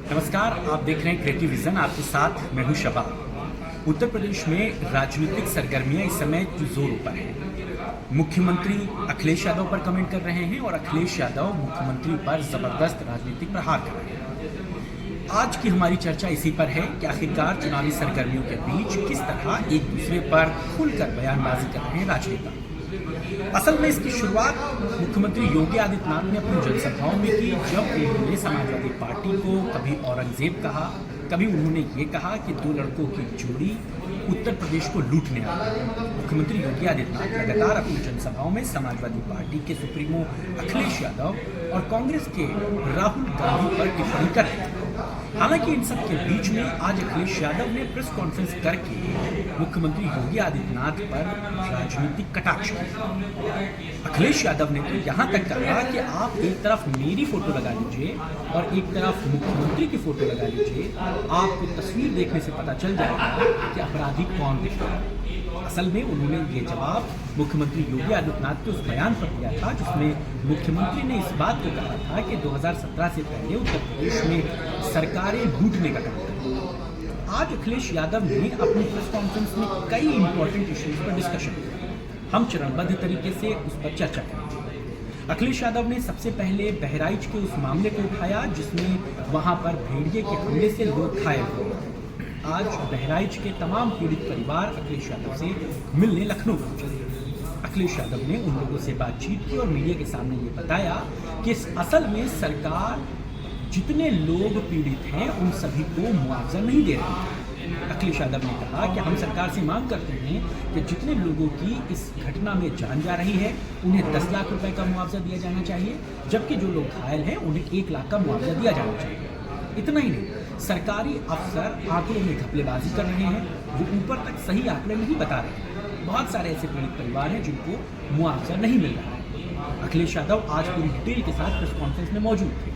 नमस्कार, आप देख रहे हैं क्रिएटिव विजन। आपके साथ मैं हूं शबा। उत्तर प्रदेश में राजनीतिक सरगर्मियां इस समय जोरों पर हैं। मुख्यमंत्री अखिलेश यादव पर कमेंट कर रहे हैं और अखिलेश यादव मुख्यमंत्री पर जबरदस्त राजनीतिक प्रहार कर रहे हैं। आज की हमारी चर्चा इसी पर है कि आखिरकार चुनावी सरगर्मियों के बीच किस तरह एक दूसरे पर खुलकर बयानबाजी कर रहे हैं राजनेता। असल में इसकी शुरुआत मुख्यमंत्री योगी आदित्यनाथ ने अपनी जनसभाओं में की, जब उन्होंने समाजवादी पार्टी को कभी औरंगजेब कहा, कभी उन्होंने ये कहा कि दो लड़कों की जोड़ी उत्तर प्रदेश को लूटने आई। मुख्यमंत्री योगी आदित्यनाथ लगातार अपनी जनसभाओं में समाजवादी पार्टी के सुप्रीमो अखिलेश यादव और कांग्रेस के राहुल गांधी पर टिप्पणी कर रहे थे। हालांकि इन सब के बीच में आज अखिलेश यादव ने प्रेस कॉन्फ्रेंस करके मुख्यमंत्री योगी आदित्यनाथ पर राजनीतिक कटाक्ष किया। अखिलेश यादव ने तो यहाँ तक कहा कि आप एक तरफ मेरी फोटो लगा लीजिए और एक तरफ मुख्यमंत्री की फोटो लगा लीजिए, आपको तस्वीर देखने से पता चल जाएगा कि अपराधी कौन है। असल में उन्होंने ये जवाब मुख्यमंत्री योगी आदित्यनाथ के उस बयान पर दिया था जिसमें मुख्यमंत्री ने इस बात को कहा था कि 2017 से पहले उत्तर प्रदेश में सरकारें लूटने का काम करती। आज अखिलेश यादव ने अपनी प्रेस कॉन्फ्रेंस में कई इंपॉर्टेंट इश्यूज पर डिस्कशन किया। हम चरणबद्ध तरीके से उस पर चर्चा करेंगे। अखिलेश यादव ने सबसे पहले बहराइच के उस मामले को उठाया जिसमें वहां पर भेड़िए के हमले से लोग घायल हुए। आज बहराइच के तमाम पीड़ित परिवार अखिलेश यादव से मिलने लखनऊ पहुंचे। अखिलेश यादव ने उन लोगों से बातचीत की और मीडिया के सामने ये बताया कि असल में सरकार जितने लोग पीड़ित हैं उन सभी को मुआवजा नहीं दे रही है। अखिलेश यादव ने कहा कि हम सरकार से मांग करते हैं कि जितने लोगों की इस घटना में जान जा रही है उन्हें 10 लाख रुपए का मुआवजा दिया जाना चाहिए, जबकि जो लोग घायल हैं उन्हें 1 लाख का मुआवजा दिया जाना चाहिए। इतना ही नहीं, सरकारी अफसर आंकड़ों में घपलेबाजी कर रहे हैं, वो ऊपर तक सही आंकड़े नहीं बता रहे। बहुत सारे ऐसे पीड़ित परिवार हैं जिनको मुआवजा नहीं मिल रहा है। अखिलेश यादव आज पूरी डिटेल के साथ प्रेस कॉन्फ्रेंस में मौजूद थे।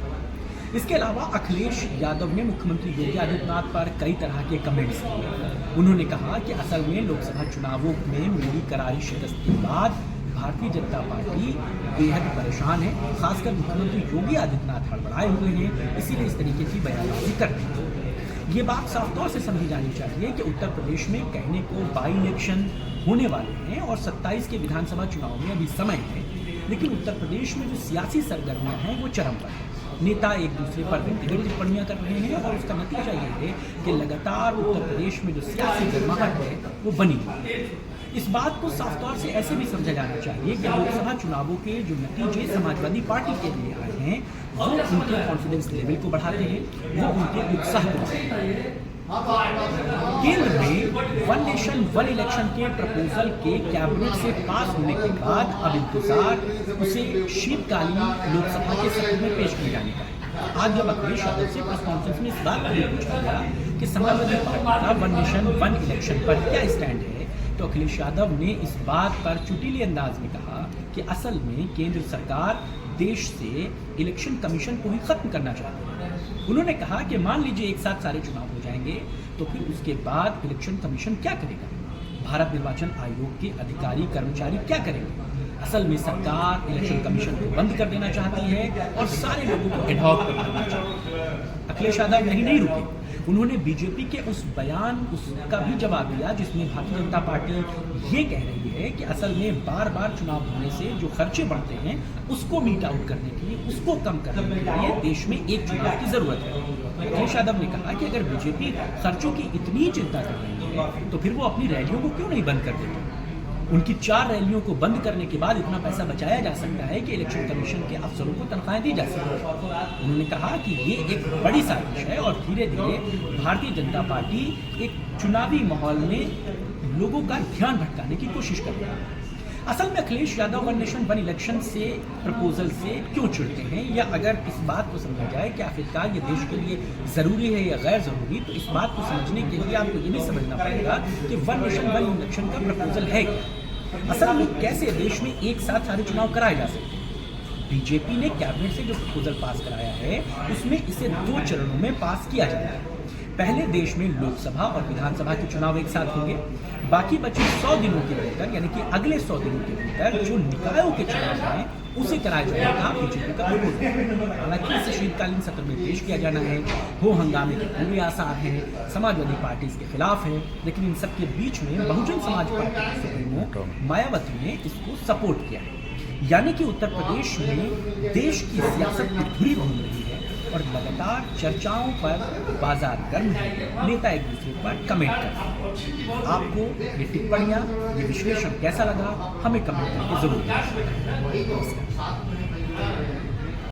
इसके अलावा अखिलेश यादव ने मुख्यमंत्री योगी आदित्यनाथ पर कई तरह के कमेंट्स किए। उन्होंने कहा कि असल में लोकसभा चुनावों में मिली करारी शिकस्त के बाद भारतीय जनता पार्टी बेहद परेशान है, खासकर मुख्यमंत्री योगी आदित्यनाथ हड़बड़ाए हुए हैं, इसीलिए इस तरीके की बयानबाजी कर रहे हैं। ये बात साफ तौर से समझी जानी चाहिए कि उत्तर प्रदेश में कहने को बाई इलेक्शन होने वाले हैं और 27 के विधानसभा चुनाव में अभी समय है, लेकिन उत्तर प्रदेश में जो सियासी सरगर्मियां हैं वो चरम पर है। नेता एक दूसरे पर व्यक्तिगत टिप्पणियां कर रहे हैं और उसका नतीजा ये है कि लगातार उत्तर प्रदेश में जो सियासी गर्माहट है वो बनी हुई है। इस बात को साफ तौर से ऐसे भी समझा जाना चाहिए कि लोकसभा चुनावों के जो नतीजे समाजवादी पार्टी के लिए आए हैं वो उनके कॉन्फिडेंस लेवल को बढ़ाते हैं, वो उनके उत्साह को बढ़ाते हैं। केंद्र में वन नेशन वन इलेक्शन के प्रपोजल के कैबिनेट से पास होने के बाद अब इंतजार उसे शीतकालीन लोकसभा के सत्र में पेश किए जाने का है। आज जब अखिलेश यादव से प्रेस कॉन्फ्रेंस में इस बात को पूछा गया कि समाजवादी पार्टी का वन नेशन वन इलेक्शन पर क्या स्टैंड है, तो अखिलेश यादव ने इस बात पर चुटीले अंदाज में कहा कि असल में केंद्र सरकार देश से इलेक्शन कमीशन को ही खत्म करना चाहती है। उन्होंने कहा कि मान लीजिए एक साथ सारे चुनाव हो जाएंगे तो फिर उसके बाद इलेक्शन कमीशन क्या करेगा, भारत निर्वाचन आयोग के अधिकारी कर्मचारी क्या करेंगे। असल में सरकार इलेक्शन कमीशन को बंद कर देना चाहती है और सारे लोगों को एडहॉक कर देना चाहती है। अखिलेश यादव नहीं रुके, उन्होंने बीजेपी के उस बयान उसका भी जवाब दिया जिसमें भारतीय जनता पार्टी ये कह रही है कि असल में बार बार चुनाव होने से जो खर्चे बढ़ते हैं उसको मीट आउट करने के लिए, उसको कम करने के लिए देश में एक चुनाव की जरूरत है। अखिलेश यादव ने कहा कि अगर बीजेपी खर्चों की इतनी चिंता कर रही है तो फिर वो अपनी रैलियों को क्यों नहीं बंद कर देती। उनकी 4 रैलियों को बंद करने के बाद इतना पैसा बचाया जा सकता है कि इलेक्शन कमीशन के अफसरों को तनख्वाहें दी जा सकती। उन्होंने कहा कि ये एक बड़ी साजिश है और धीरे धीरे भारतीय जनता पार्टी एक चुनावी माहौल में लोगों का ध्यान भटकाने की कोशिश कर रही है। असल में Akhilesh Yadav one nation one election से प्रपोजल से क्यों चिढ़ते हैं, या अगर इस बात को समझा जाए कि आखिरकार ये देश के लिए ज़रूरी है या गैर ज़रूरी, तो इस बात को समझने के लिए आपको ये भी समझना पड़ेगा कि वन नेशन वन इलेक्शन का प्रपोजल है क्या। असल में कैसे देश में एक साथ सारे चुनाव कराए जा सकते हैं। बीजेपी ने कैबिनेट से जो प्रपोजल पास कराया है उसमें इसे 2 चरणों में पास किया जाएगा। पहले देश में लोकसभा और विधानसभा के चुनाव एक साथ होंगे। बाकी बचे 100 दिनों के भीतर, यानी कि अगले 100 दिनों के भीतर जो निकायों के चुनाव हैं उसे कराया जाने का बीजेपी का प्रपोजल। हालांकि इसे शीतकालीन सत्र में पेश किया जाना है, हो हंगामे के पूरे आसार हैं, समाजवादी पार्टी इसके खिलाफ है, लेकिन इन सबके बीच में बहुजन समाज पार्टी के सुप्रीमो मायावती ने इसको सपोर्ट किया है। यानी कि उत्तर प्रदेश में देश की सियासत की धुरी घूम रही है और लगातार चर्चाओं पर बाजार गर्म है। नेता एक दूसरे पर कमेंट कर रहे हैं। आपको ये टिप्पणियां, ये विश्लेषण कैसा लगा, हमें कमेंट करके जरूर बताएं। नमस्कार।